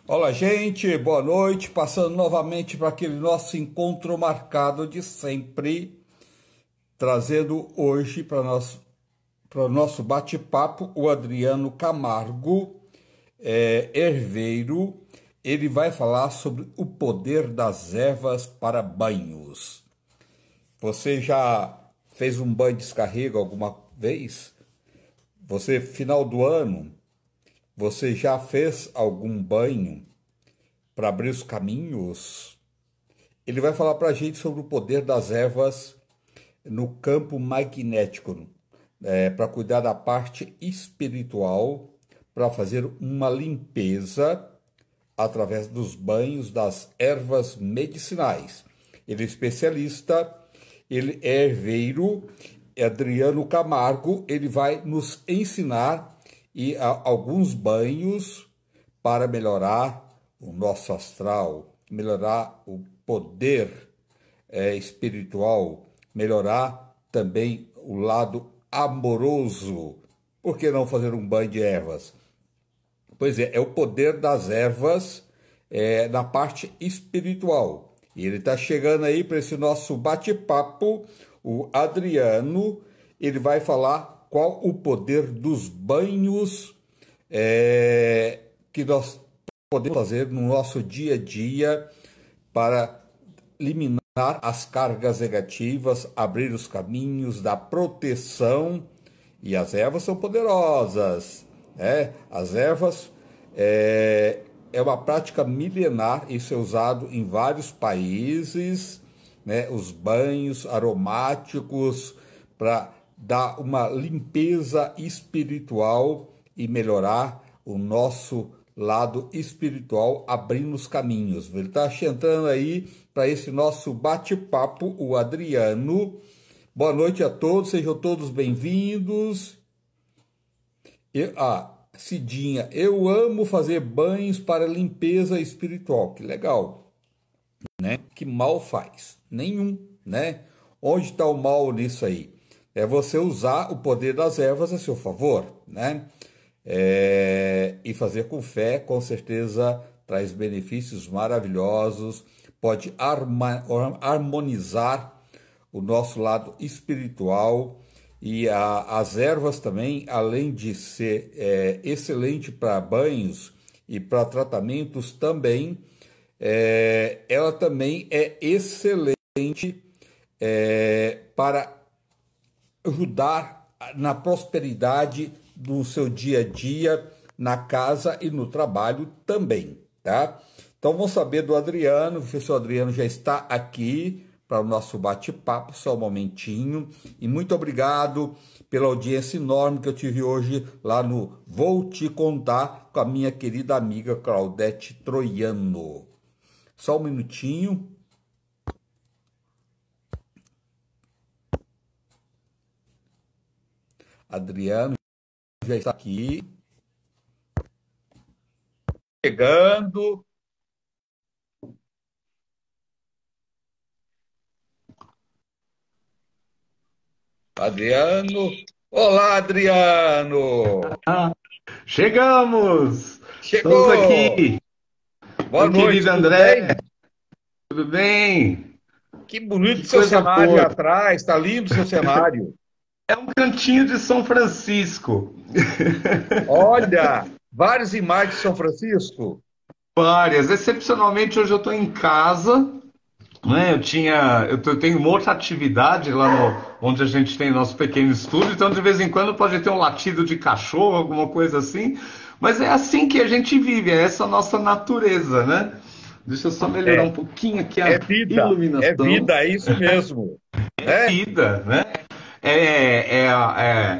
Olá, gente, boa noite. Passando novamente para aquele nosso encontro marcado de sempre, trazendo hoje para o nosso bate-papo o Adriano Camargo, herveiro. Ele vai falar sobre o poder das ervas para banhos. Você já fez um banho de descarrego alguma vez? Você, final do ano, você já fez algum banho para abrir os caminhos? Ele vai falar para a gente sobre o poder das ervas no campo magnético, para cuidar da parte espiritual, para fazer uma limpeza através dos banhos das ervas medicinais. Ele é especialista, ele é herveiro, Adriano Camargo. Ele vai nos ensinar alguns banhos para melhorar o nosso astral, melhorar o poder espiritual, melhorar também o lado amoroso. Por que não fazer um banho de ervas? Pois é o poder das ervas na parte espiritual. E ele está chegando aí para esse nosso bate-papo, o Adriano. Ele vai falar qual o poder dos banhos que nós podemos fazer no nosso dia a dia para eliminar as cargas negativas, abrir os caminhos da proteção. E as ervas são poderosas, né? As ervas é uma prática milenar, isso é usado em vários países, né? Os banhos aromáticos para dar uma limpeza espiritual e melhorar o nosso lado espiritual, abrindo os caminhos. Ele está entrando aí para esse nosso bate-papo, o Adriano. Boa noite a todos, sejam todos bem-vindos. Cidinha, eu amo fazer banhos para limpeza espiritual. Que legal, né? Que mal faz? Nenhum, né? Onde está o mal nisso aí? É você usar o poder das ervas a seu favor, né? E fazer com fé, com certeza traz benefícios maravilhosos, pode harmonizar o nosso lado espiritual. E as ervas também, além de ser excelente para banhos e para tratamentos também, ela também é excelente para ajudar na prosperidade do seu dia a dia, na casa e no trabalho também, tá? Então vamos saber do Adriano. O professor Adriano já está aqui para o nosso bate-papo, só um momentinho. E muito obrigado pela audiência enorme que eu tive hoje lá no Vou Te Contar com a minha querida amiga Claudete Troiano. Só um minutinho. Adriano já está aqui. Chegando. Adriano. Olá, Adriano. Chegamos! Estamos Chegou. aqui. Boa Meu noite, querido tudo André, bem? tudo bem? Que bonito Que seu coisa cenário boa. atrás, está lindo seu cenário. É um cantinho de São Francisco. Olha, várias imagens de São Francisco. Várias. Excepcionalmente, hoje eu estou em casa, né? Eu tenho uma outra atividade lá onde a gente tem nosso pequeno estúdio, então de vez em quando pode ter um latido de cachorro, alguma coisa assim. Mas é assim que a gente vive, é essa nossa natureza, né? Deixa eu só melhorar É, um pouquinho aqui é a vida, iluminação. é isso mesmo, né? Vida, né? É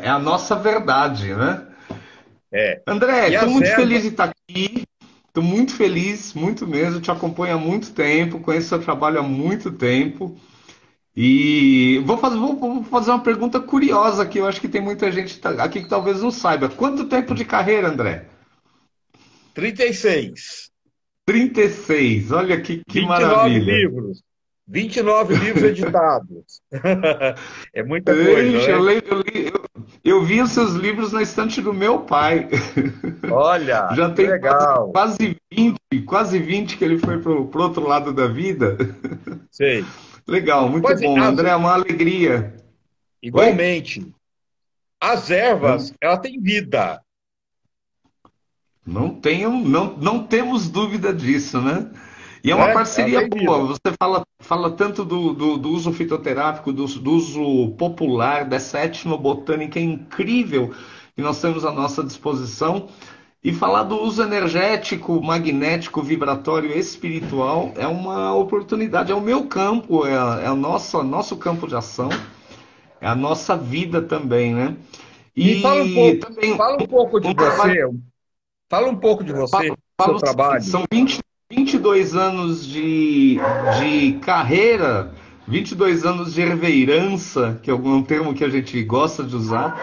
a nossa verdade, né? É. André, E estou as muito feliz ervas, de estar aqui. Estou muito feliz, muito mesmo. Te acompanho há muito tempo, conheço seu trabalho há muito tempo. E vou fazer uma pergunta curiosa que eu acho que tem muita gente aqui que talvez não saiba. Quanto tempo de carreira, André? 36, 36. Olha que 29 maravilha. livros, 29 livros editados. É muita coisa, Ixi, né? eu vi os seus livros na estante do meu pai. Olha, Já que tem legal. quase 20. quase 20 que ele foi pro outro lado da vida. Sei. Legal, muito Pois é, bom. André, é uma alegria. Oi? igualmente, as Eu ervas, ela tem vida, não temos dúvida disso, né? E é uma né? Ela parceria tem boa. vida. Você fala tanto do uso fitoterápico, do uso popular, dessa etnobotânica incrível que nós temos à nossa disposição. E falar do uso energético, magnético, vibratório, espiritual é uma oportunidade. É o meu campo, é o nosso campo de ação, é a nossa vida também, né? Me E também fala um pouco de um trabalho. você, fala um pouco de você, Falo, do seu falo o seguinte, trabalho. são 22 anos de carreira, 22 anos de herveirança, que é um termo que a gente gosta de usar.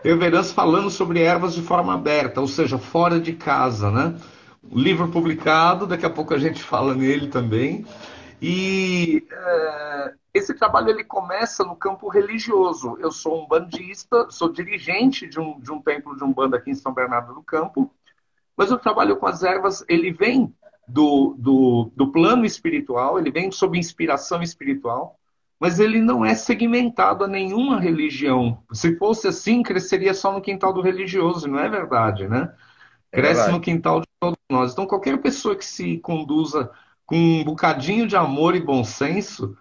Herveirança falando sobre ervas de forma aberta, ou seja, fora de casa, né? Um livro publicado, daqui a pouco a gente fala nele também. E esse trabalho ele começa no campo religioso. Eu sou um bandista, sou dirigente de um templo de umbanda aqui em São Bernardo do Campo, mas o trabalho com as ervas, ele vem do plano espiritual, ele vem sob inspiração espiritual, mas ele não é segmentado a nenhuma religião. Se fosse assim, cresceria só no quintal do religioso, não é verdade, né? É Cresce no verdade. quintal de todos nós. Então, qualquer pessoa que se conduza com um bocadinho de amor e bom senso,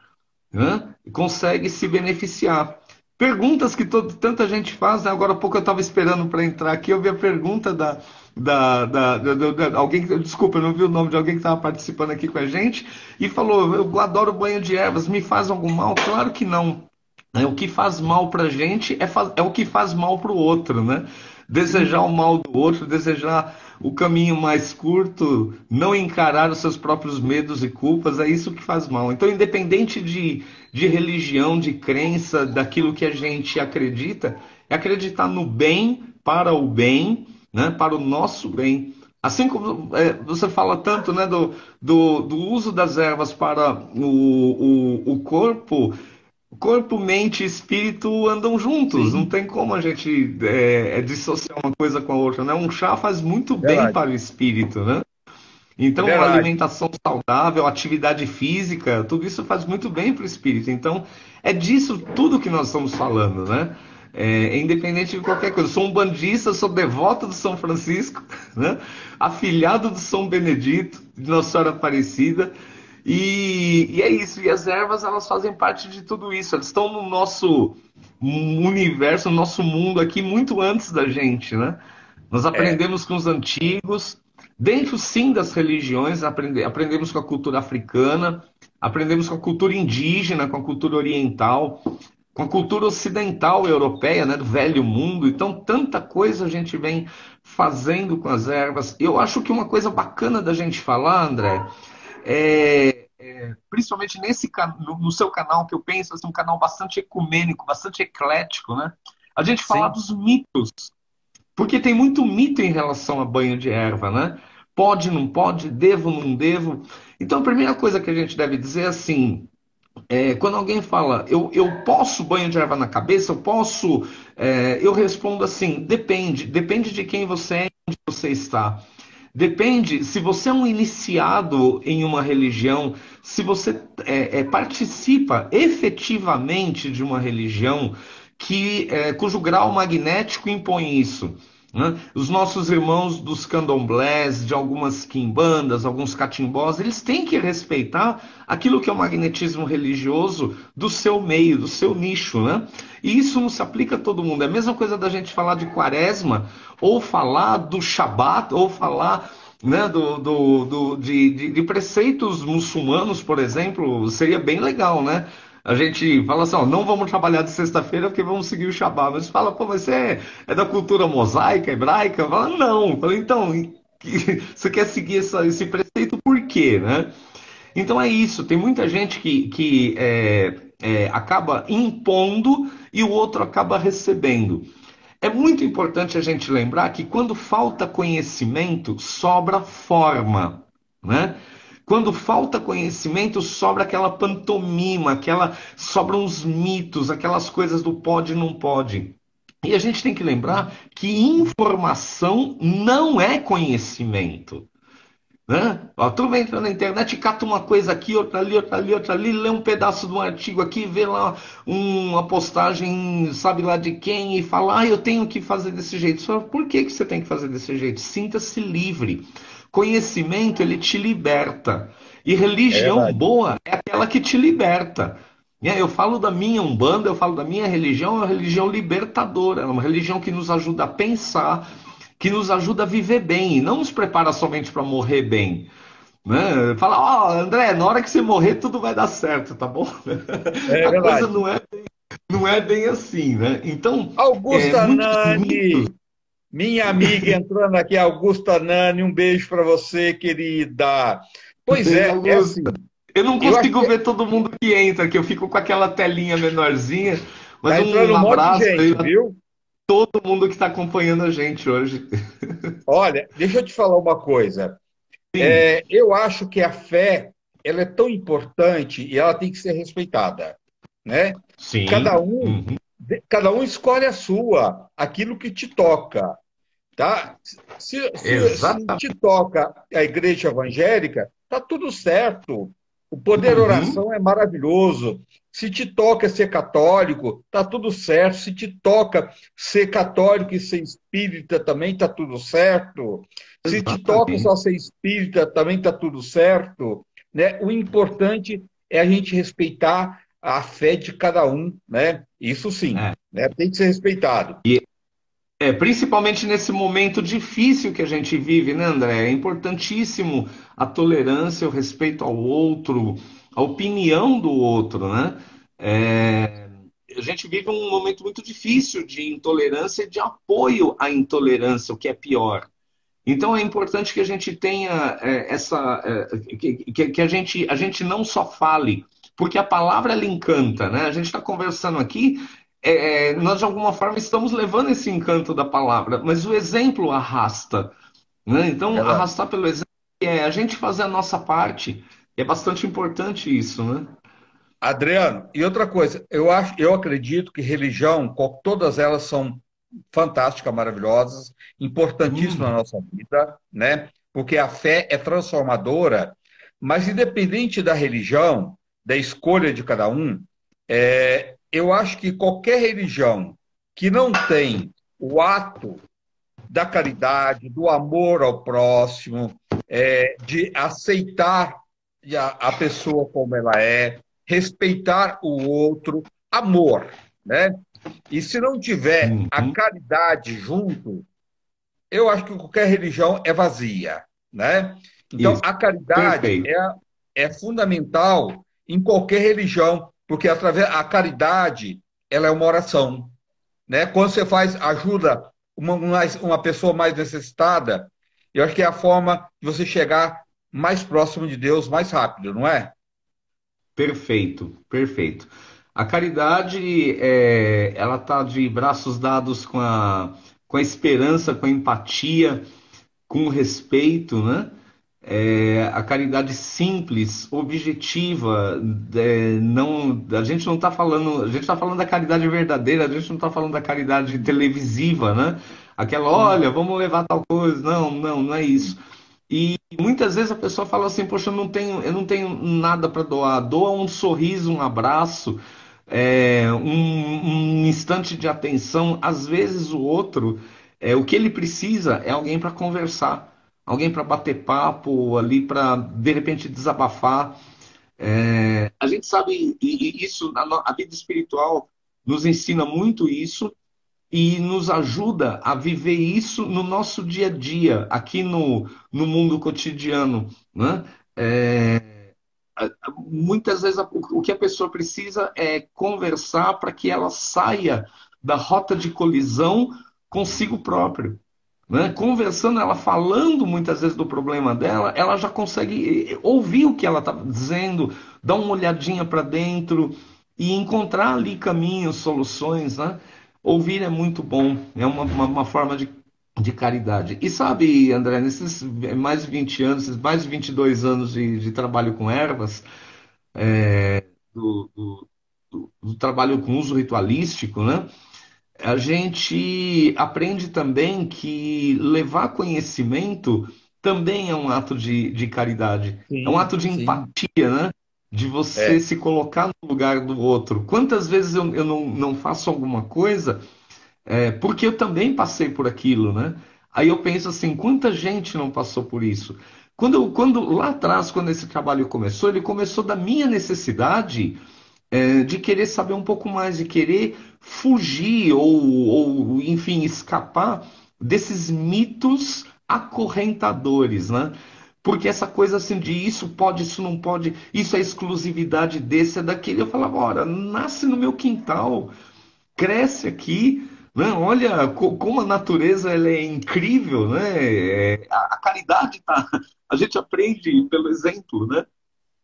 né, consegue se beneficiar. Perguntas que tanta gente faz, né? Agora há pouco eu estava esperando para entrar aqui, eu vi a pergunta alguém, desculpa, eu não vi o nome de alguém que estava participando aqui com a gente, e falou: eu adoro banho de ervas, me faz algum mal? Claro que não. O que faz mal para a gente é o que faz mal para o outro, né? Desejar Sim, o mal do outro, desejar o caminho mais curto, não encarar os seus próprios medos e culpas, é isso que faz mal. Então, independente de religião, de crença, daquilo que a gente acredita, é acreditar no bem para o bem, né? Para o nosso bem. Assim como você fala tanto, né, do uso das ervas para o corpo, corpo, mente e espírito andam juntos, não sim, tem como a gente dissociar uma coisa com a outra, né? Um chá faz muito bem verdade. para o espírito, né? É Então, verdade. alimentação saudável, atividade física, tudo isso faz muito bem para o espírito. Então, é disso tudo que nós estamos falando, né? Independente de qualquer coisa. Eu sou um bandista, sou devoto de São Francisco, né? Afilhado de São Benedito, de Nossa Senhora Aparecida. E é isso. E as ervas, elas fazem parte de tudo isso. Elas estão no nosso universo, no nosso mundo aqui, muito antes da gente, né? Nós É, aprendemos com os antigos, dentro sim das religiões, aprendemos com a cultura africana, aprendemos com a cultura indígena, com a cultura oriental, com a cultura ocidental europeia, né, do velho mundo. Então, tanta coisa a gente vem fazendo com as ervas. Eu acho que uma coisa bacana da gente falar, André, principalmente no seu canal, que eu penso assim, um canal bastante ecumênico, bastante eclético, né? A gente falar sim, dos mitos, porque tem muito mito em relação a banho de erva, né? Pode, não pode, devo, não devo. Então, a primeira coisa que a gente deve dizer é assim: quando alguém fala, eu posso banho de erva na cabeça, eu posso, eu respondo assim: depende de quem você é e onde você está. Depende se você é um iniciado em uma religião, se você participa efetivamente de uma religião cujo grau magnético impõe isso, né? Os nossos irmãos dos candomblés, de algumas quimbandas, alguns catimbós, eles têm que respeitar aquilo que é o magnetismo religioso do seu meio, do seu nicho, né? E isso não se aplica a todo mundo. É a mesma coisa da gente falar de quaresma, ou falar do Shabat, ou falar, né, de preceitos muçulmanos, por exemplo, seria bem legal, né? A gente fala assim, ó, não vamos trabalhar de sexta-feira porque vamos seguir o Shabat. Mas fala, pô, mas você é da cultura mosaica, hebraica? Fala, não. Fala, então, você quer seguir esse preceito por quê, né? Então é isso, tem muita gente que acaba impondo e o outro acaba recebendo. É muito importante a gente lembrar que quando falta conhecimento, sobra forma, né? Quando falta conhecimento, sobra aquela pantomima, sobram os mitos, aquelas coisas do pode e não pode. E a gente tem que lembrar que informação não é conhecimento. né? Ó, tu vai entrar na internet, cata uma coisa aqui, outra ali, outra ali, outra ali, lê um pedaço de um artigo aqui, vê lá uma postagem, sabe lá de quem, e fala, eu tenho que fazer desse jeito. Você fala, por que que você tem que fazer desse jeito? Sinta-se livre. Conhecimento, ele te liberta. E É religião verdade. boa é aquela que te liberta. Eu falo da minha Umbanda, eu falo da minha religião, é uma religião libertadora, é uma religião que nos ajuda a pensar, que nos ajuda a viver bem, e não nos prepara somente para morrer bem. Né? Fala, André, na hora que você morrer, tudo vai dar certo, tá bom? É A coisa verdade. não é bem assim, né? Então, Augusta muitos mitos. Nani, minha amiga entrando aqui, Augusta Nani, um beijo para você, querida. Pois Beijo, é Augusto. assim, Eu não eu acho consigo que ver todo mundo que entra, que eu fico com aquela telinha menorzinha, mas tá entrando um um monte de abraço aí gente, a viu? todo mundo que está acompanhando a gente hoje. Olha, deixa eu te falar uma coisa. Sim, Eu acho que a fé, ela é tão importante e ela tem que ser respeitada, né? Cada sim, um, cada um escolhe a sua, aquilo que te toca, tá? Se te exatamente. toca a igreja evangélica, tá tudo certo. O poder Uhum, oração é maravilhoso. Se te toca ser católico, tá tudo certo. Se te toca ser católico e ser espírita, também tá tudo certo. Se te toca exatamente. só ser espírita, também tá tudo certo, né? O importante é a gente respeitar a fé de cada um, né? Isso sim, É. né? Tem que ser respeitado. Principalmente nesse momento difícil que a gente vive, né, André? É importantíssimo a tolerância, o respeito ao outro, a opinião do outro, né? É, a gente vive um momento muito difícil de intolerância e de apoio à intolerância, o que é pior. Então é importante que a gente tenha que a gente não só fale, porque a palavra ela encanta, né? A gente está conversando aqui, nós de alguma forma estamos levando esse encanto da palavra, mas o exemplo arrasta, né? Então Verdade. arrastar pelo exemplo é a gente fazer a nossa parte. É bastante importante isso, né? Adriano, e outra coisa, eu acredito que religião, todas elas são fantásticas, maravilhosas, importantíssimas na Hum, nossa vida, né? Porque a fé é transformadora, mas independente da religião, da escolha de cada um, eu acho que qualquer religião que não tem o ato da caridade, do amor ao próximo, de aceitar a pessoa como ela é, respeitar o outro, amor, né? E se não tiver a uhum, caridade junto, eu acho que qualquer religião é vazia, né? Então, isso, a caridade perfeito. é fundamental em qualquer religião, porque através a caridade ela é uma oração, né? Quando você faz ajuda uma pessoa mais necessitada, eu acho que é a forma de você chegar mais próximo de Deus mais rápido, não é? Perfeito, perfeito. A caridade, ela está de braços dados com a esperança, com a empatia, com o respeito, né? A caridade simples, objetiva, não, a gente não está falando, a gente está falando da caridade verdadeira, a gente não está falando da caridade televisiva, né? Aquela, Sim, olha, vamos levar tal coisa. Não, não, não é isso. sim. E muitas vezes a pessoa fala assim, poxa, eu não tenho nada para doar. Doa um sorriso, um abraço, um instante de atenção. Às vezes o outro, o que ele precisa é alguém para conversar, alguém para bater papo, ali para de repente desabafar. A gente sabe e isso, a vida espiritual nos ensina muito isso e nos ajuda a viver isso no nosso dia a dia, aqui no mundo cotidiano, né? Muitas vezes o que a pessoa precisa é conversar para que ela saia da rota de colisão consigo próprio. Né? Conversando, ela falando muitas vezes do problema dela, ela já consegue ouvir o que ela está dizendo, dar uma olhadinha para dentro e encontrar ali caminhos, soluções. Né? Ouvir é muito bom, é uma forma de caridade. E sabe, André, nesses mais de 20 anos, esses mais de 22 anos de trabalho com ervas, do, do, do trabalho com uso ritualístico, né? A gente aprende também que levar conhecimento também é um ato de caridade. É um Sim, ato de sim. empatia, né? De você É. se colocar no lugar do outro. Quantas vezes eu não faço alguma coisa porque eu também passei por aquilo, né? Aí eu penso assim, quanta gente não passou por isso? Quando lá atrás, quando esse trabalho começou, ele começou da minha necessidade de querer saber um pouco mais, de querer fugir ou, enfim, escapar desses mitos acorrentadores, né? Porque essa coisa assim de isso pode, isso não pode, isso é exclusividade desse, é daquele. Eu falava, ora, nasce no meu quintal, cresce aqui, né? Olha como a natureza ela é incrível, né? A caridade tá, a gente aprende pelo exemplo, né?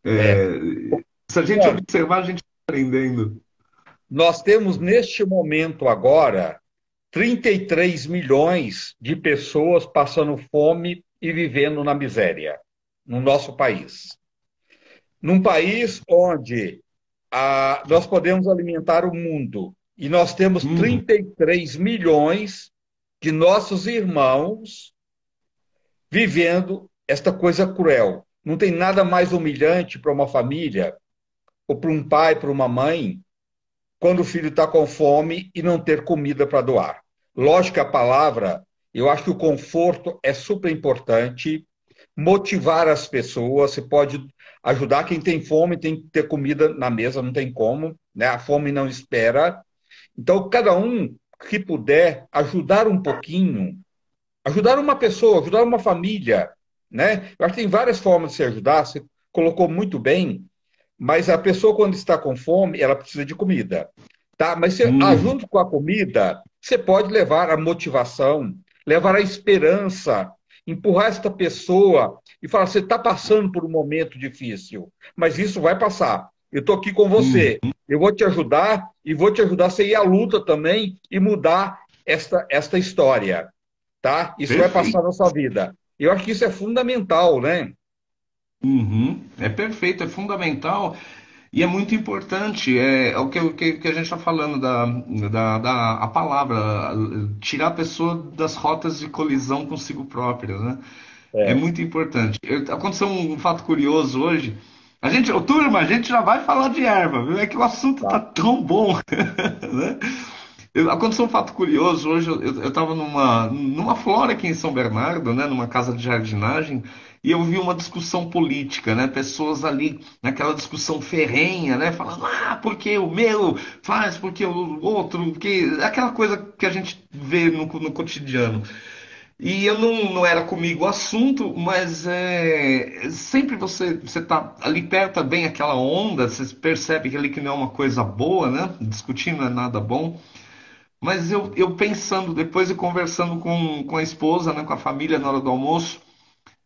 É. Se a gente Olha, observar, a gente está aprendendo. nós temos neste momento agora 33 milhões de pessoas passando fome e vivendo na miséria no nosso país. Num país onde nós podemos alimentar o mundo e nós temos Uhum. 33 milhões de nossos irmãos vivendo esta coisa cruel. Não tem nada mais humilhante para uma família, ou para um pai, para uma mãe, quando o filho está com fome e não ter comida para doar. Lógico que a palavra, eu acho que o conforto é super importante, motivar as pessoas, você pode ajudar quem tem fome, tem que ter comida na mesa, não tem como, né? A fome não espera. Então, cada um que puder ajudar um pouquinho, ajudar uma pessoa, ajudar uma família, né? Eu acho que tem várias formas de se ajudar, você colocou muito bem, mas a pessoa, quando está com fome, ela precisa de comida, tá? Mas você, Uhum. junto com a comida, você pode levar a motivação, levar a esperança, empurrar esta pessoa e falar: você está passando por um momento difícil, mas isso vai passar. Eu estou aqui com Uhum. você. Eu vou te ajudar e vou te ajudar a você ir à luta também e mudar esta história, tá? Isso vai Perfeito. passar na sua vida. Eu acho que isso é fundamental, né? Uhum. É perfeito, é fundamental e é muito importante. É o que a gente está falando da a palavra, tirar a pessoa das rotas de colisão consigo própria, né? É É. muito importante. Aconteceu um fato curioso hoje. Ô, turma, a gente já vai falar de erva, viu? É que o assunto tá Tá. tão bom, né? Aconteceu um fato curioso. Hoje eu estava numa flora aqui em São Bernardo, né? Numa casa de jardinagem, e eu vi uma discussão política, né? Pessoas ali naquela discussão ferrenha, né? Falando, porque o meu faz, porque o outro, porque aquela coisa que a gente vê no cotidiano. E eu não era comigo o assunto, mas sempre você tá ali perto, tá bem aquela onda, você percebe que ali que não é uma coisa boa, né? Discutir não é nada bom. Mas eu pensando depois e conversando com a esposa, né, com a família na hora do almoço,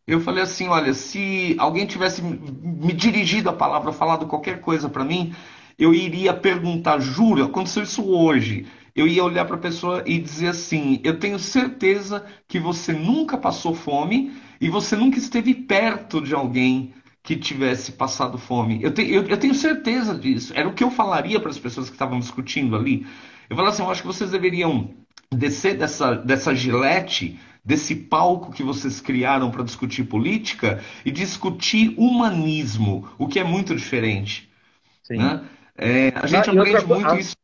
eu falei assim, olha, se alguém tivesse me dirigido a palavra, falado qualquer coisa para mim, eu iria perguntar, juro, aconteceu isso hoje. Eu ia olhar para a pessoa e dizer assim: eu tenho certeza que você nunca passou fome e você nunca esteve perto de alguém que tivesse passado fome. Eu tenho certeza disso. Era o que eu falaria para as pessoas que estavam discutindo ali. Eu falaria assim: eu acho que vocês deveriam descer dessa gilete, desse palco que vocês criaram para discutir política e discutir humanismo, o que é muito diferente, Sim. né? A gente E outra aprende muito coisa, isso.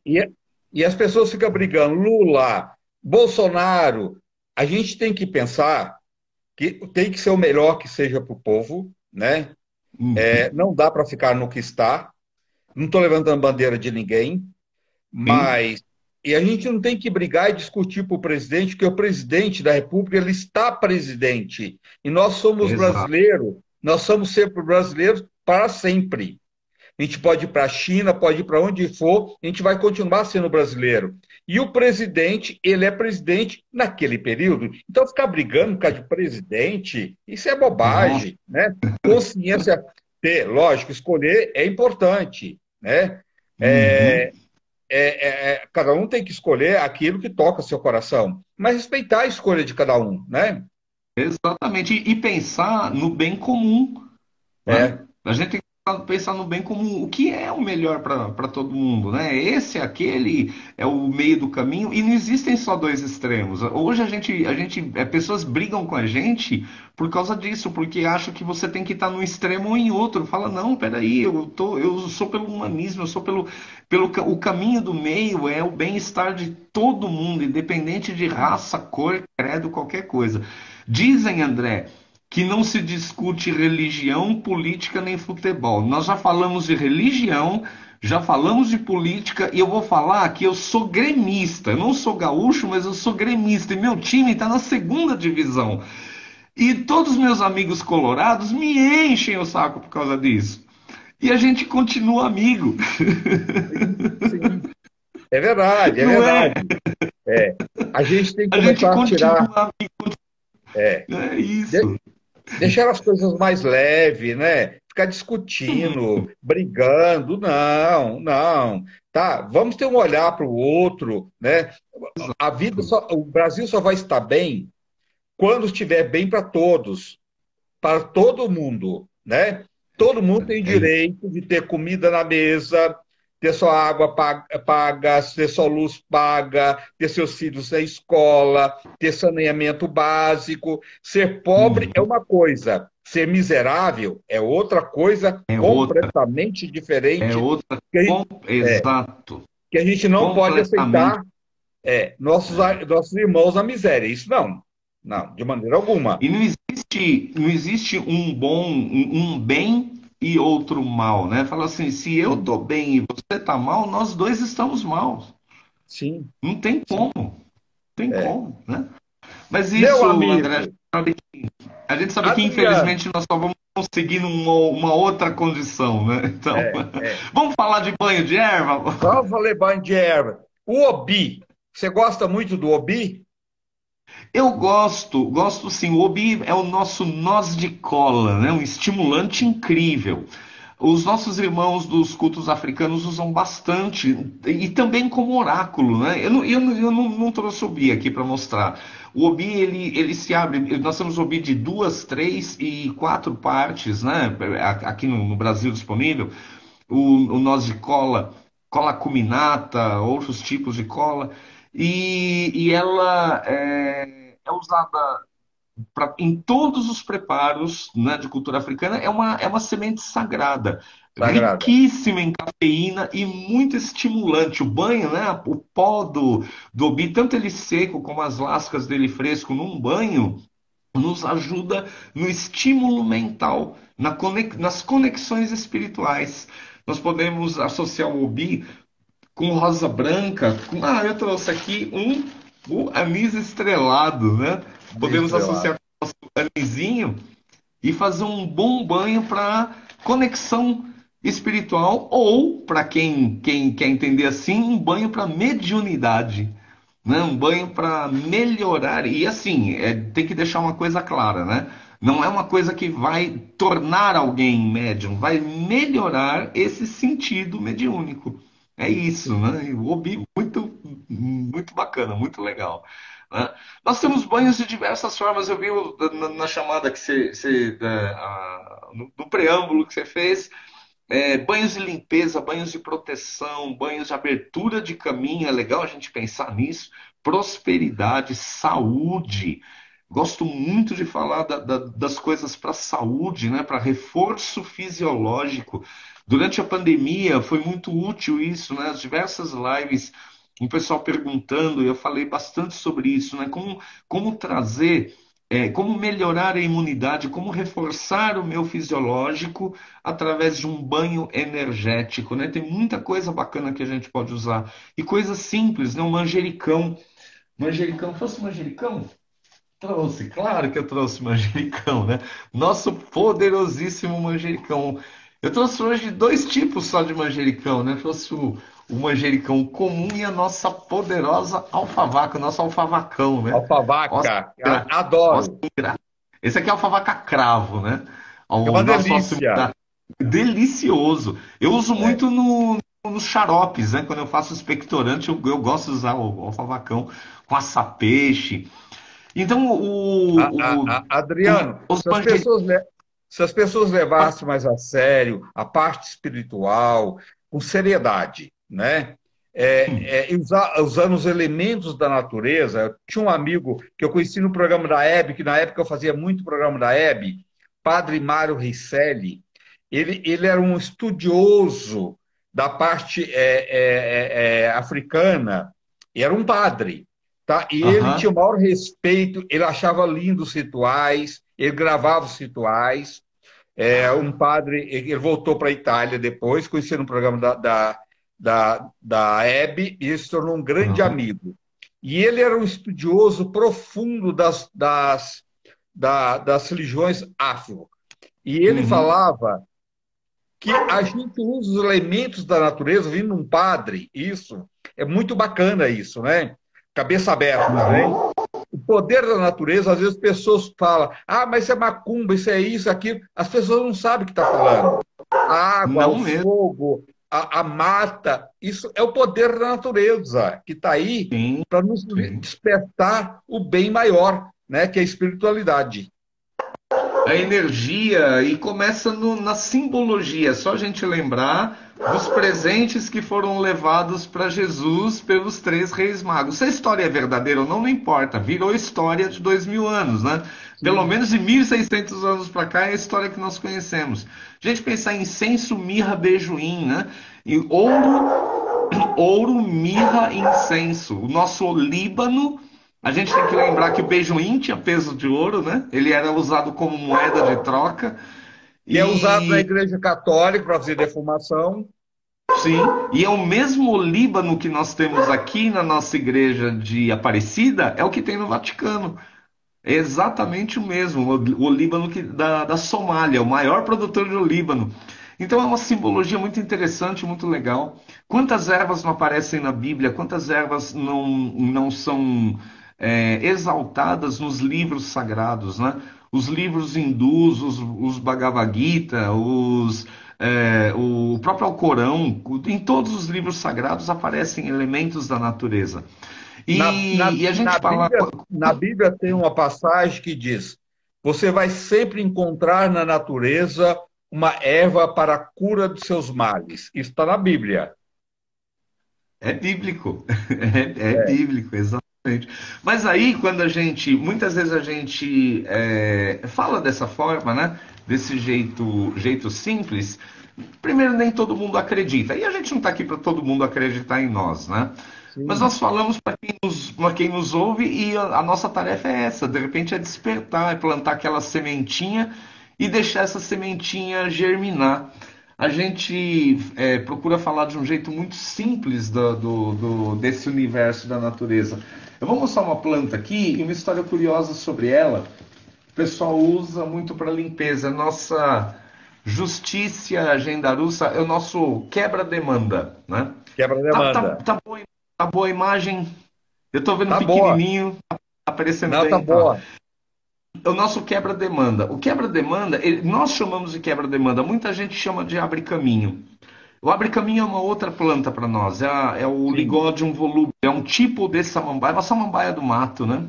e, e as pessoas ficam brigando, Lula, Bolsonaro. A gente tem que pensar que tem que ser o melhor que seja para o povo, né? Uhum, Não dá para ficar no que está. Não estou levantando bandeira de ninguém, sim, mas e a gente não tem que brigar e discutir para o presidente, porque o presidente da República ele está presidente e nós somos exato. brasileiros, nós somos sempre brasileiros para sempre. A gente pode ir para a China, pode ir para onde for, a gente vai continuar sendo brasileiro. E o presidente, ele é presidente naquele período. Então, ficar brigando por causa de presidente, isso é Nossa. bobagem, né? Consciência, ter, lógico, escolher é importante, né? Uhum, Cada um tem que escolher aquilo que toca seu coração, mas respeitar a escolha de cada um, né? exatamente. E pensar no bem comum, né? É, A gente tem que pensar no bem como o que é o melhor para todo mundo, né? Esse, aquele é o meio do caminho e não existem só dois extremos. Hoje pessoas brigam com a gente por causa disso, porque acham que você tem que estar num extremo ou em outro. Fala, não, peraí, eu sou pelo humanismo, eu sou o caminho do meio é o bem-estar de todo mundo, independente de raça, cor, credo, qualquer coisa. Dizem, André, que não se discute religião, política nem futebol. Nós já falamos de religião, já falamos de política e eu vou falar que eu sou gremista. Eu não sou gaúcho, mas eu sou gremista e meu time está na segunda divisão. E todos os meus amigos colorados me enchem o saco por causa disso. E a gente continua amigo. Sim, sim. É verdade, é Não é? verdade. É. A gente tem que A gente começar a tirar, continua amigo. é, É de- isso. deixar as coisas mais leves, né? Ficar discutindo, brigando, não, não. Tá, vamos ter um olhar para o outro, né? A vida só, o Brasil só vai estar bem quando estiver bem para todo mundo, né? Todo mundo tem É isso. direito de ter comida na mesa, ter sua água paga, ter sua luz paga, ter seus filhos na escola, ter saneamento básico. Ser pobre é Uhum. uma coisa, ser miserável é outra coisa É outra. completamente É diferente outra. que a gente, Exato. que a gente não pode Completamente. aceitar nossos irmãos na miséria. Isso não, não, de maneira alguma. E não existe um bom, um bem e outro mal, né? Fala assim, se eu tô bem e você tá mal, nós dois estamos mal. Sim, Não tem sim. como, não tem É. como, né? Mas Meu isso, André, amigo, a gente sabe que Adriano, infelizmente nós só vamos conseguir numa outra condição, né? Então, é, é. vamos falar de banho de erva? Vamos falar banho de erva. O Obi, você gosta muito do Obi? Eu gosto sim. O Obi é o nosso noz de cola, né? Um estimulante incrível. Os nossos irmãos dos cultos africanos usam bastante, e também como oráculo, né? Eu não trouxe o Obi aqui para mostrar. O Obi, ele se abre, nós temos o Obi de duas, três e quatro partes, né? Aqui no Brasil disponível. O noz de cola, cola cuminata, outros tipos de cola. E ela é usada em todos os preparos, né, de cultura africana, é uma semente sagrada, Sagrada. riquíssima em cafeína e muito estimulante. O banho, né, o pó do obi, tanto ele seco como as lascas dele fresco num banho, nos ajuda no estímulo mental, nas conexões espirituais. Nós podemos associar o obi com rosa branca. Eu trouxe aqui o anis estrelado, né? Podemos Estrelado. associar anisinho e fazer um bom banho para conexão espiritual ou, para quem quer entender assim, um banho para mediunidade. Né? Um banho para melhorar. E assim, tem que deixar uma coisa clara, né? Não é uma coisa que vai tornar alguém médium, vai melhorar esse sentido mediúnico. É isso, Sim. né? E o Obi, muito, muito bacana, muito legal. Né? Nós temos banhos de diversas formas. Eu vi na chamada que no preâmbulo que você fez, banhos de limpeza, banhos de proteção, banhos de abertura de caminho. É legal a gente pensar nisso. Prosperidade, saúde. Gosto muito de falar das coisas para saúde, né? Para reforço fisiológico. Durante a pandemia foi muito útil isso, né? As diversas lives, o pessoal perguntando, e eu falei bastante sobre isso, né? Como trazer, como melhorar a imunidade, como reforçar o meu fisiológico através de um banho energético, né? Tem muita coisa bacana que a gente pode usar. E coisas simples, né? Um manjericão. Manjericão, fosse manjericão? Trouxe, claro que eu trouxe manjericão, né? Nosso poderosíssimo manjericão. Eu trouxe hoje dois tipos só de manjericão, né? Trouxe o manjericão comum e a nossa poderosa alfavaca, o nosso alfavacão, né? Oscar, Alfavaca. Oscar. Adoro. Esse aqui é alfavaca cravo, né? É O uma nosso delícia. delicioso. Eu uso É. muito nos xaropes, né? Quando eu faço expectorante, eu gosto de usar o alfavacão com açapeixe. Então, Adriano, os se as manjericão. pessoas, se as pessoas levassem mais a sério a parte espiritual, com seriedade, né? E usando os elementos da natureza. Eu tinha um amigo que eu conheci no programa da Hebe, que na época eu fazia muito programa da Hebe, Padre Mário Risselli. Ele era um estudioso da parte africana, e era um padre, tá? E ele tinha Aham. o maior respeito, ele achava lindo os rituais, ele gravava os rituais. Um padre, ele voltou para a Itália depois, conhecendo um programa da Hebe, e ele se tornou um grande Aham. amigo. E ele era um estudioso profundo das religiões afro. E ele Uhum. falava que a gente usa os elementos da natureza, vindo um padre, isso, é muito bacana isso, né? Cabeça aberta, né? Uhum. O poder da natureza, às vezes as pessoas falam, ah, mas isso é macumba, isso é isso, aquilo. As pessoas não sabem o que está falando. A água, o Não mesmo. fogo, a mata, isso é o poder da natureza que está aí Sim, para nos sim. despertar o bem maior, né? Que é a espiritualidade. A energia e começa na simbologia. É só a gente lembrar dos presentes que foram levados para Jesus pelos três reis magos. Se a história é verdadeira ou não, não importa. Virou história de 2000 anos, né? Pelo Sim. menos de 1600 anos para cá é a história que nós conhecemos. A gente pensar em incenso, mirra, beijoim, né? E ouro, mirra e incenso. O nosso Líbano, a gente tem que lembrar que o beijoim tinha peso de ouro, né? Ele era usado como moeda de troca. Que é usado na E Igreja Católica para fazer defumação. sim, e é o mesmo Líbano que nós temos aqui na nossa igreja de Aparecida, é o que tem no Vaticano. É exatamente o mesmo, o Líbano da Somália, o maior produtor do Líbano. Então é uma simbologia muito interessante, muito legal. Quantas ervas não aparecem na Bíblia, quantas ervas não são exaltadas nos livros sagrados, né? Os livros hindus, os Bhagavad Gita, o próprio Alcorão, em todos os livros sagrados aparecem elementos da natureza. Na, na, E a gente na fala. Bíblia, na Bíblia tem uma passagem que diz: você vai sempre encontrar na natureza uma erva para a cura de seus males. Isso está na Bíblia. É bíblico, é bíblico, exatamente. Mas aí, quando muitas vezes a gente fala dessa forma, né? Desse jeito simples, primeiro nem todo mundo acredita. E a gente não está aqui para todo mundo acreditar em nós, né? Mas Sim. nós falamos para quem nos ouve e a nossa tarefa é essa, de repente é despertar, é plantar aquela sementinha e deixar essa sementinha germinar. A gente procura falar de um jeito muito simples desse universo da natureza. Eu vou mostrar uma planta aqui e uma história curiosa sobre ela. O pessoal usa muito para limpeza. Nossa Justiça Gendaruça é o nosso quebra-demanda, né? Quebra-demanda. Tá boa a imagem? Eu tô vendo Tá boa. pequenininho, tá aparecendo Não, tá bem, tá. boa. É o nosso quebra-demanda. O quebra-demanda, nós chamamos de quebra-demanda, muita gente chama de abre-caminho. O abre-caminho é uma outra planta para nós, é o Sim. Ligodium volúpia, é um tipo de samambaia, uma samambaia do mato, né?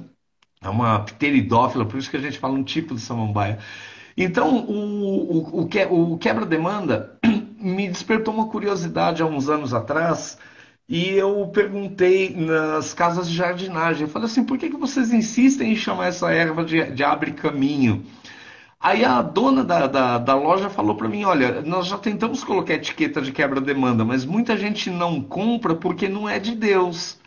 É uma pteridófila, por isso que a gente fala um tipo de samambaia. Então, o quebra-demanda me despertou uma curiosidade há uns anos atrás e eu perguntei nas casas de jardinagem. Eu falei assim: por que vocês insistem em chamar essa erva de abre-caminho? Aí a dona da loja falou para mim: olha, nós já tentamos colocar etiqueta de quebra-demanda, mas muita gente não compra porque não é de Deus.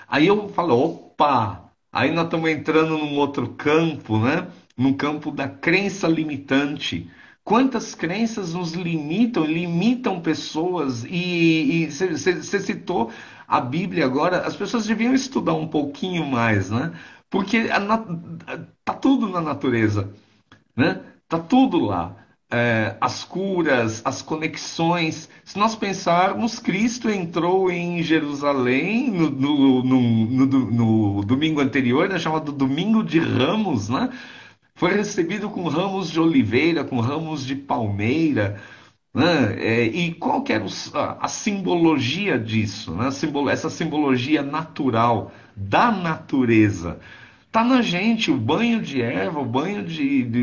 Aí eu falo: opa, aí nós estamos entrando num outro campo, né? No campo da crença limitante. Quantas crenças nos limitam pessoas? E você citou a Bíblia agora, as pessoas deviam estudar um pouquinho mais, né? Porque tá tudo na natureza, né? Tá tudo lá. As curas, as conexões. Se nós pensarmos, Cristo entrou em Jerusalém no domingo anterior, né, chamado Domingo de Ramos, né? Foi recebido com ramos de oliveira, com ramos de palmeira, né? E qual que era a simbologia disso, né? Essa simbologia natural, da natureza. tá na gente, o banho de erva, o banho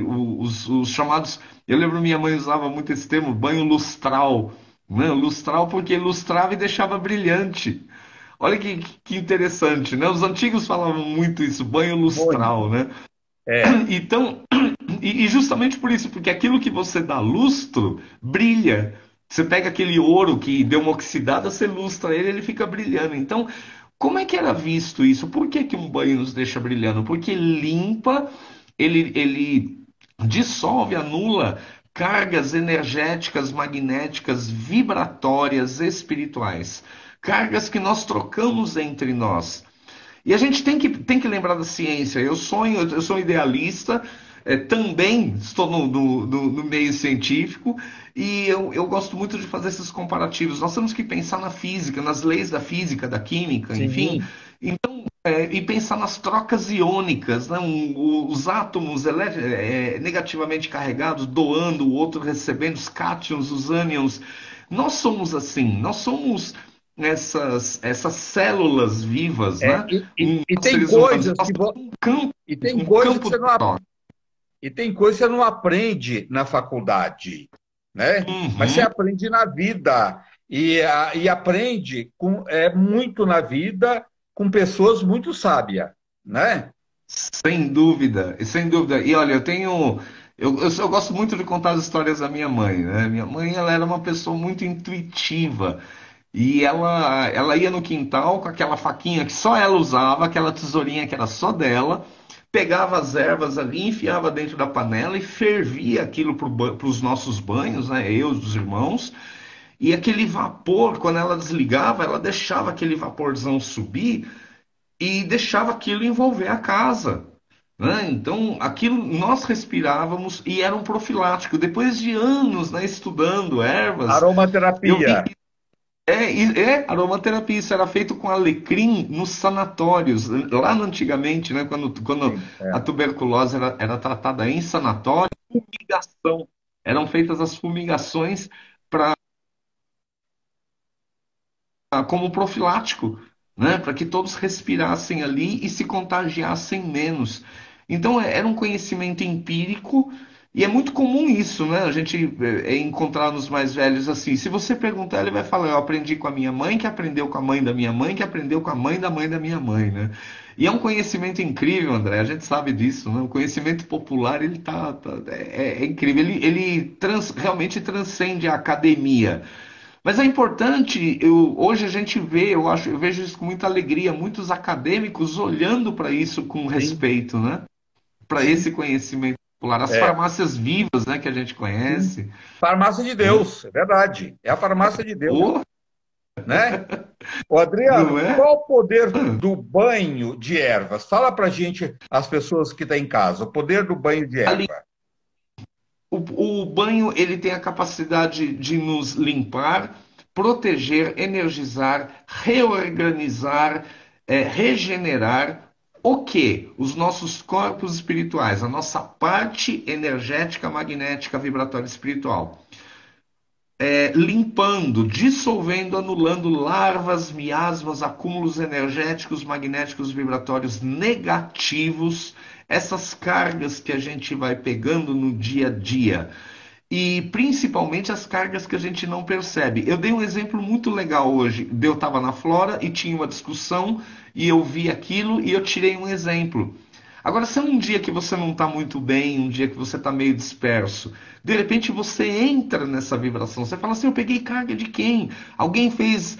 os chamados. Eu lembro minha mãe usava muito esse termo, banho lustral, né? Lustral porque lustrava e deixava brilhante. Olha que interessante, né? Os antigos falavam muito isso, banho lustral, Muito. né? É. Então, e justamente por isso, porque aquilo que você dá lustro brilha. Você pega aquele ouro que deu uma oxidada, você lustra ele, ele fica brilhando. Então, como é que era visto isso? Por que que um banho nos deixa brilhando? Porque limpa, ele dissolve, anula cargas energéticas, magnéticas, vibratórias, espirituais. Cargas que nós trocamos entre nós. E a gente tem que lembrar da ciência. Eu sou um idealista, também estou no meio científico, e eu gosto muito de fazer esses comparativos. Nós temos que pensar na física, nas leis da física, da química, enfim. Sim. Então, e pensar nas trocas iônicas, né? Os átomos negativamente carregados doando, o outro recebendo, os cátions, os ânions. Nós somos assim, nós somos essas células vivas, É, né? e Nós tem seres humanos, coisas nós que temos e tem um coisas que campo você de não, troca. e tem coisas que você não aprende na faculdade, né? Mas você Uhum. aprende na vida e aprende muito na vida com pessoas muito sábias, né? Sem dúvida, sem dúvida. E olha, eu gosto muito de contar as histórias da minha mãe, né? Minha mãe, ela era uma pessoa muito intuitiva. E ela ia no quintal com aquela faquinha que só ela usava, aquela tesourinha que era só dela, pegava as ervas ali, enfiava dentro da panela e fervia aquilo para os nossos banhos, né? Eu, os irmãos. E aquele vapor, quando ela desligava, ela deixava aquele vaporzão subir e deixava aquilo envolver a casa, né? Então, aquilo nós respirávamos e era um profilático. Depois de anos, né, estudando ervas, eu vi Aromaterapia. que aromaterapia. Isso era feito com alecrim nos sanatórios. Lá antigamente, né, quando Sim, a tuberculose era tratada em sanatório, fumigação. Eram feitas as fumigações como profilático, né? Para que todos respirassem ali e se contagiassem menos. Então era um conhecimento empírico e é muito comum isso, né? A gente encontrar nos mais velhos assim. Se você perguntar, ele vai falar: eu aprendi com a minha mãe, que aprendeu com a mãe da minha mãe, que aprendeu com a mãe da minha mãe, né? E é um conhecimento incrível, André. A gente sabe disso, né? O conhecimento popular ele é incrível. Realmente transcende a academia. Mas é importante, hoje a gente vê, eu vejo isso com muita alegria, muitos acadêmicos olhando para isso com sim, respeito, né? Para esse sim. conhecimento popular, as É, farmácias vivas, né, que a gente sim. conhece, Farmácia de né? Deus, é verdade. É a farmácia de Deus, Ou, né? Ô, não Adriano, é? qual o poder do banho de ervas? Fala pra gente, as pessoas que estão em casa, o poder do banho de Ali, erva. o banho ele tem a capacidade de nos limpar, proteger, energizar, reorganizar, regenerar. O que? Os nossos corpos espirituais, a nossa parte energética, magnética, vibratória espiritual. Limpando, dissolvendo, anulando larvas, miasmas, acúmulos energéticos, magnéticos, vibratórios negativos, essas cargas que a gente vai pegando no dia a dia. E principalmente as cargas que a gente não percebe. Eu dei um exemplo muito legal hoje. Eu estava na Flora e tinha uma discussão e eu vi aquilo e eu tirei um exemplo. Agora, se é um dia que você não está muito bem, um dia que você está meio disperso, de repente você entra nessa vibração. Você fala assim: eu peguei carga de quem? Alguém fez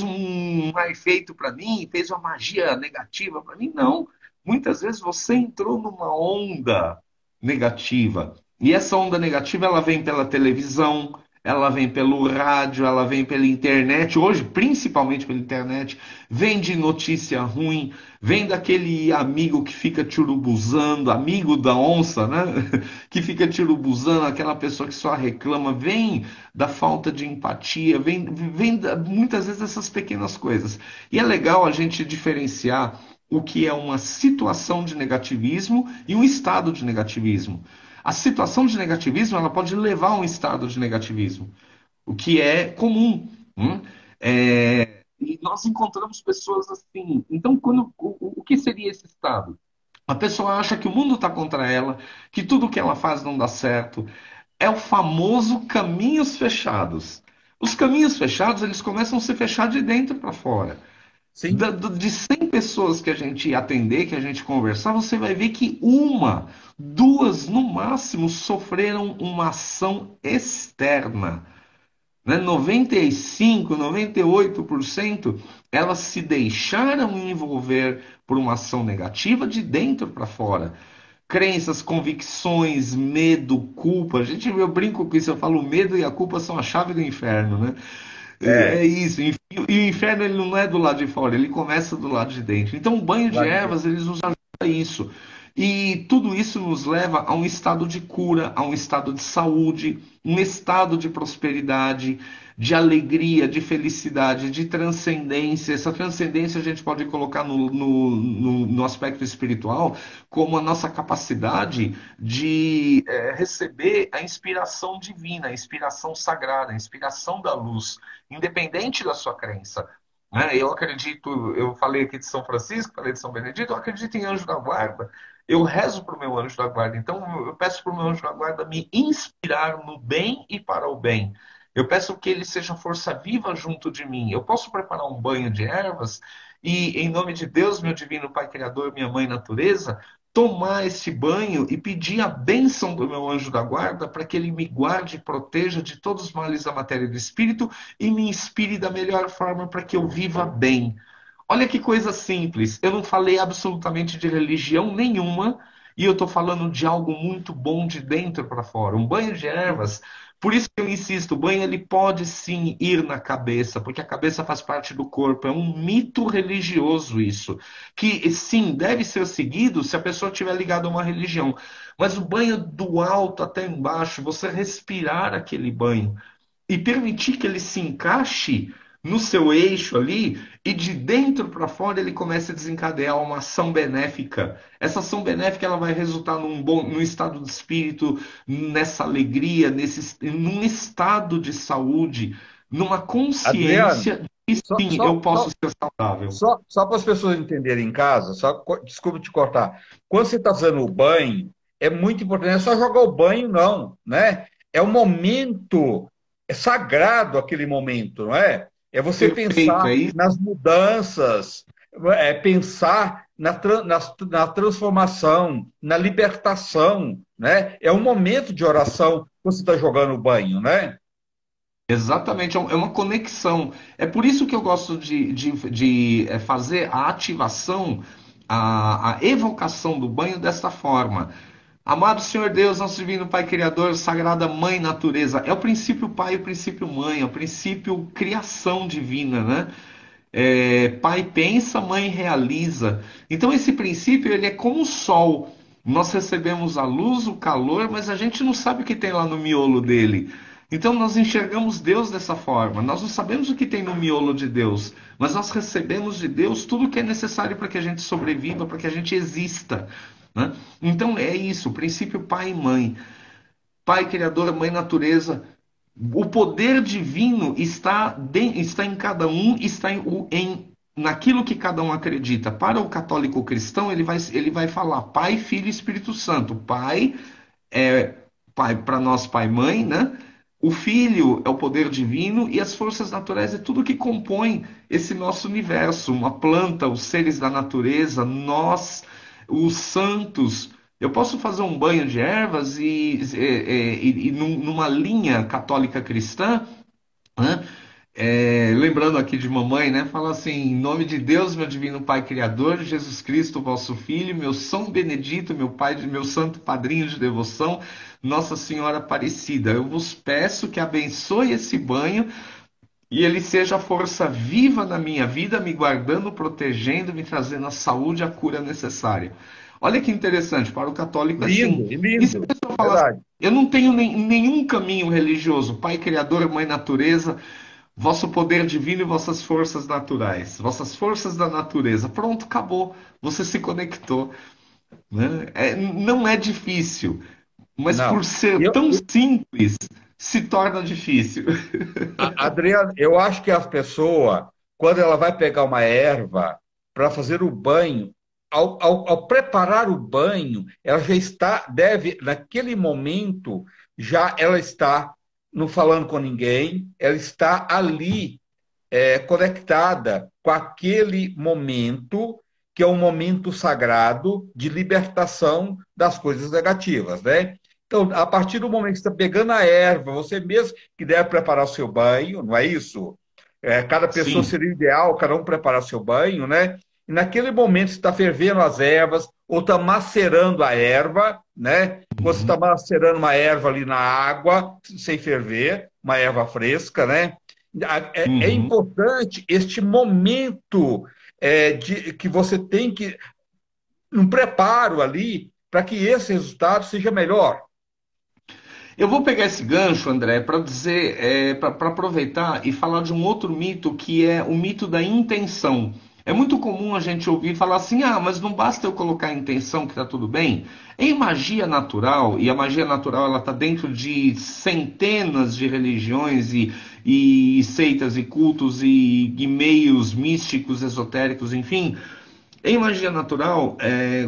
um mal feito para mim, fez uma magia negativa para mim? Não. Muitas vezes você entrou numa onda negativa. E essa onda negativa ela vem pela televisão, ela vem pelo rádio, ela vem pela internet, hoje principalmente pela internet, vem de notícia ruim, vem daquele amigo que fica te urubuzando, amigo da onça, né? Que fica te urubuzando, aquela pessoa que só reclama, vem da falta de empatia, muitas vezes essas pequenas coisas. E é legal a gente diferenciar o que é uma situação de negativismo e um estado de negativismo. A situação de negativismo ela pode levar a um estado de negativismo, o que é comum. E nós encontramos pessoas assim. Então, o que seria esse estado? A pessoa acha que o mundo está contra ela, que tudo que ela faz não dá certo. É o famoso caminhos fechados. Os caminhos fechados, eles começam a se fechar de dentro para fora. Sim, De 100 pessoas que a gente atender, que a gente conversar, você vai ver que uma, duas no máximo sofreram uma ação externa, né? 95, 98% elas se deixaram envolver por uma ação negativa de dentro para fora. Crenças, convicções, medo, culpa. Eu brinco com isso, eu falo, o medo e a culpa são a chave do inferno, né? É é. isso. E o inferno ele não é do lado de fora, ele começa do lado de dentro. Então, o banho de Lá de- ervas, eles nos ajudam a isso. E tudo isso nos leva a um estado de cura, a um estado de saúde, um estado de prosperidade, de alegria, de felicidade, de transcendência. Essa transcendência a gente pode colocar no aspecto espiritual como a nossa capacidade de receber a inspiração divina, a inspiração sagrada, a inspiração da luz, independente da sua crença. Né? Eu acredito, eu falei aqui de São Francisco, falei de São Benedito, eu acredito em anjo da guarda. Eu rezo para o meu anjo da guarda. Então, eu peço para o meu anjo da guarda me inspirar no bem e para o bem. Eu peço que ele seja força viva junto de mim. Eu posso preparar um banho de ervas e, em nome de Deus, meu divino Pai Criador, minha Mãe Natureza, tomar esse banho e pedir a bênção do meu anjo da guarda para que ele me guarde e proteja de todos os males da matéria e do espírito e me inspire da melhor forma para que eu viva bem. Olha que coisa simples. Eu não falei absolutamente de religião nenhuma e eu estou falando de algo muito bom de dentro para fora. Um banho de ervas. Por isso que eu insisto, o banho ele pode sim ir na cabeça, porque a cabeça faz parte do corpo. É um mito religioso isso, que sim deve ser seguido se a pessoa estiver ligada a uma religião. Mas o banho do alto até embaixo, você respirar aquele banho e permitir que ele se encaixe no seu eixo ali e de dentro para fora ele comece a desencadear uma ação benéfica. Essa ação benéfica ela vai resultar num estado de espírito, nessa alegria, num estado de saúde, numa Consciência. consciência de que Só, sim, eu só, posso só, ser saudável. só para as pessoas entenderem em casa, desculpa te cortar. Quando você está fazendo o banho, é muito importante, não é só jogar o banho, não, né? É um momento, é sagrado aquele momento, não é? É você Perfeito, pensar é isso. nas mudanças, é pensar na transformação, na libertação, né? É um momento de oração quando você está jogando o banho, né? Exatamente, é uma conexão. É por isso que eu gosto de fazer a ativação, a evocação do banho desta forma. Amado Senhor Deus, nosso divino Pai Criador, Sagrada Mãe Natureza, é o princípio Pai e o princípio Mãe, é o princípio criação divina, né? Pai pensa, mãe realiza. Então esse princípio ele é como o sol. Nós recebemos a luz, o calor, mas a gente não sabe o que tem lá no miolo dele. Então nós enxergamos Deus dessa forma. Nós não sabemos o que tem no miolo de Deus, mas nós recebemos de Deus tudo o que é necessário para que a gente sobreviva, para que a gente exista, né? Então é isso, o princípio pai e mãe. Pai criador, mãe natureza. O poder divino está em cada um, está naquilo que cada um acredita. Para o católico cristão, ele vai falar Pai, Filho e Espírito Santo. Pai é pai para nós, pai e mãe, né? O Filho é o poder divino e as forças naturais é tudo que compõe esse nosso universo. Uma planta, os seres da natureza, nós, os santos. Eu posso fazer um banho de ervas numa linha católica cristã, né? Lembrando aqui de mamãe, né? Fala assim: em nome de Deus, meu divino Pai Criador, Jesus Cristo, vosso Filho, meu São Benedito, meu Pai, meu Santo Padrinho de devoção, Nossa Senhora Aparecida, eu vos peço que abençoe esse banho e ele seja a força viva na minha vida, me guardando, protegendo, me trazendo a saúde e a cura necessária. Olha que interessante, para o católico é assim. Lindo, e E se a lindo, pessoa fala assim, verdade. eu não tenho nenhum caminho religioso, Pai Criador, Mãe Natureza, vosso poder divino e vossas forças naturais, vossas forças da natureza. Pronto, acabou. Você se conectou, né? Não é difícil, mas por Não. ser tão simples, se torna difícil. Adriano, eu acho que a pessoa, quando ela vai pegar uma erva para fazer o banho, ao preparar o banho, ela já está, deve, naquele momento, já ela está não falando com ninguém, ela está ali conectada com aquele momento, que é um momento sagrado de libertação das coisas negativas, né? Então, a partir do momento que você está pegando a erva, você mesmo que deve preparar o seu banho, não é isso? Cada pessoa Sim. seria ideal, cada um preparar seu banho, né? E naquele momento você está fervendo as ervas ou está macerando a erva, né? Você está Uhum. macerando uma erva ali na água, sem ferver, uma erva fresca, né? É Uhum. importante este momento que você tem que um preparo ali para que esse resultado seja melhor. Eu vou pegar esse gancho, André, para dizer, para aproveitar e falar de um outro mito que é o mito da intenção. É muito comum a gente ouvir falar assim: ah, mas não basta eu colocar a intenção que está tudo bem. Em magia natural, e a magia natural ela está dentro de centenas de religiões e seitas e cultos e meios místicos, esotéricos, enfim. Em magia natural,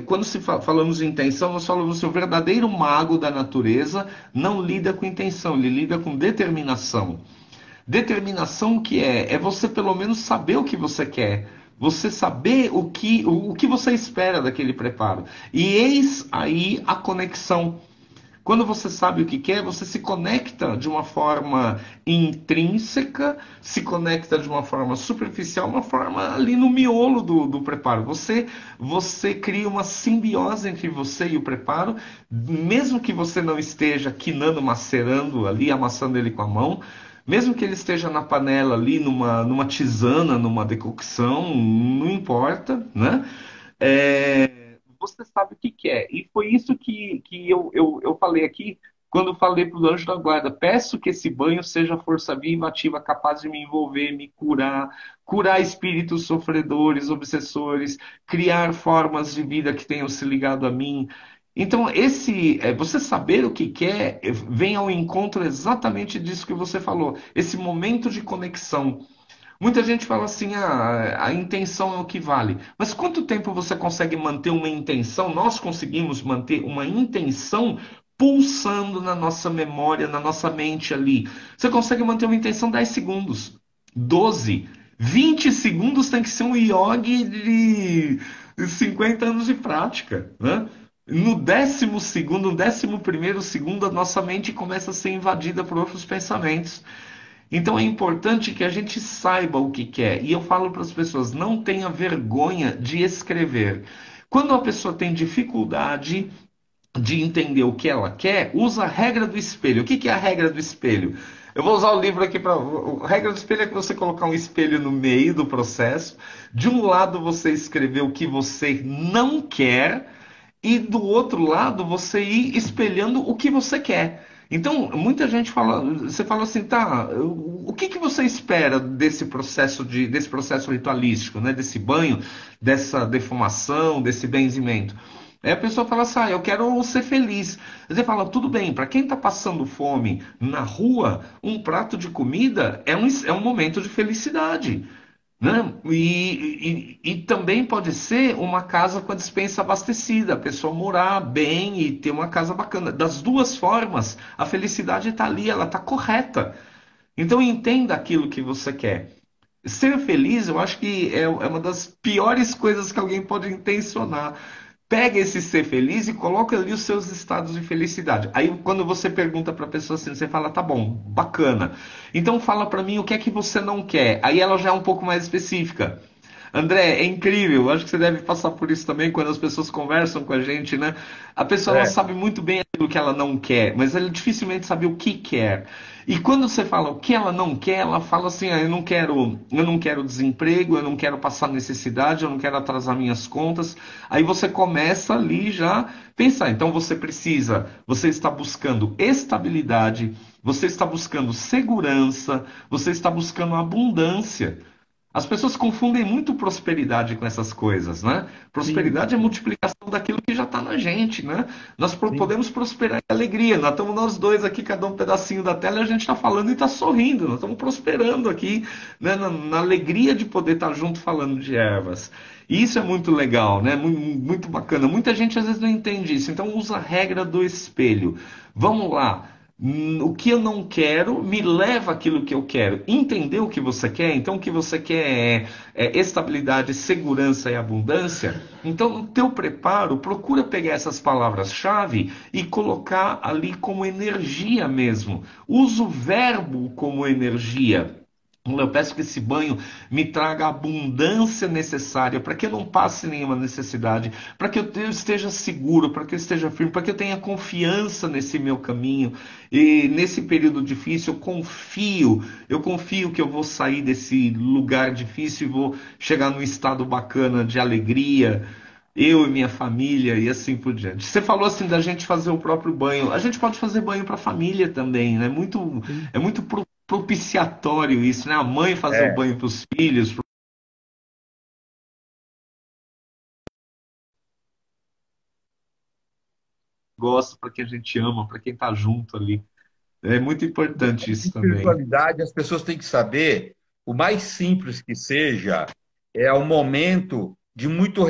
quando falamos em intenção, nós falamos que o verdadeiro mago da natureza não lida com intenção, ele lida com determinação. Determinação que é você pelo menos saber o que você quer, você saber o que você espera daquele preparo. E eis aí a conexão. Quando você sabe o que quer, você se conecta de uma forma intrínseca, se conecta de uma forma superficial, uma forma ali no miolo do preparo. Você cria uma simbiose entre você e o preparo, mesmo que você não esteja quinando, macerando ali, amassando ele com a mão, mesmo que ele esteja na panela ali, numa tisana, numa decocção, não importa, né? Você sabe o que quer. E foi isso que eu falei aqui quando falei para o anjo da guarda. Peço que esse banho seja força viva, ativa, capaz de me envolver, me curar, curar espíritos sofredores, obsessores, criar formas de vida que tenham se ligado a mim. Então, você saber o que quer, vem ao encontro exatamente disso que você falou, esse momento de conexão. Muita gente fala assim, a intenção é o que vale. Mas quanto tempo você consegue manter uma intenção? Nós conseguimos manter uma intenção pulsando na nossa memória, na nossa mente ali. Você consegue manter uma intenção 10 segundos, 12, 20 segundos tem que ser um yogi de 50 anos de prática, né? No 10º, no 11º segundo, a nossa mente começa a ser invadida por outros pensamentos. Então é importante que a gente saiba o que quer. E eu falo para as pessoas: não tenha vergonha de escrever. Quando a pessoa tem dificuldade de entender o que ela quer, usa a regra do espelho. O que que é a regra do espelho? Eu vou usar o livro aqui para. A regra do espelho é que você colocar um espelho no meio do processo. De um lado você escrever o que você não quer, e do outro lado você ir espelhando o que você quer. Então, muita gente fala, você fala assim, tá, o que que você espera desse processo ritualístico, né, desse banho, dessa defumação, desse benzimento? Aí a pessoa fala assim, eu quero ser feliz. Você fala, tudo bem, para quem está passando fome na rua, um prato de comida é um momento de felicidade, né? E também pode ser uma casa com a despensa abastecida, a pessoa morar bem e ter uma casa bacana. Das duas formas, a felicidade está ali, ela está correta. Então entenda aquilo que você quer. Ser feliz, eu acho que é uma das piores coisas que alguém pode intencionar. Pega esse ser feliz e coloca ali os seus estados de felicidade. Aí, quando você pergunta para a pessoa assim, você fala, tá bom, bacana. Então, fala para mim o que é que você não quer. Aí ela já é um pouco mais específica. André, é incrível. Acho que você deve passar por isso também quando as pessoas conversam com a gente, né? A pessoa ela É, sabe muito bem aquilo que ela não quer, mas ela dificilmente sabe o que quer. E quando você fala o que ela não quer, ela fala assim: eu não quero desemprego, eu não quero passar necessidade, eu não quero atrasar minhas contas. Aí você começa ali já pensar. Então você está buscando estabilidade, você está buscando segurança, você está buscando abundância. As pessoas confundem muito prosperidade com essas coisas, né? sim, Prosperidade é multiplicação daquilo que já está na gente, né? Nós sim. podemos prosperar em alegria. Nós estamos nós dois aqui, cada um pedacinho da tela, e a gente está falando e está sorrindo. Nós estamos prosperando aqui, né? Na alegria de poder estar junto falando de ervas. E isso é muito legal, né? Muito bacana. Muita gente às vezes não entende isso. Então usa a regra do espelho. Vamos lá. O que eu não quero me leva àquilo que eu quero. Entender o que você quer? Então, o que você quer é estabilidade, segurança e abundância. Então, no teu preparo, procura pegar essas palavras-chave e colocar ali como energia mesmo. Usa o verbo como energia. Eu peço que esse banho me traga a abundância necessária para que eu não passe nenhuma necessidade, para que eu esteja seguro, para que eu esteja firme, para que eu tenha confiança nesse meu caminho. E nesse período difícil, eu confio que eu vou sair desse lugar difícil e vou chegar num estado bacana de alegria, eu e minha família e assim por diante. Você falou assim da gente fazer o próprio banho. A gente pode fazer banho para a família também, né? É muito propiciatório isso, né? A mãe fazer o É, banho para os filhos, gosta, para quem a gente ama, para quem está junto ali. É muito importante isso também. espiritualidade, as pessoas têm que saber, o mais simples que seja, é o momento de muito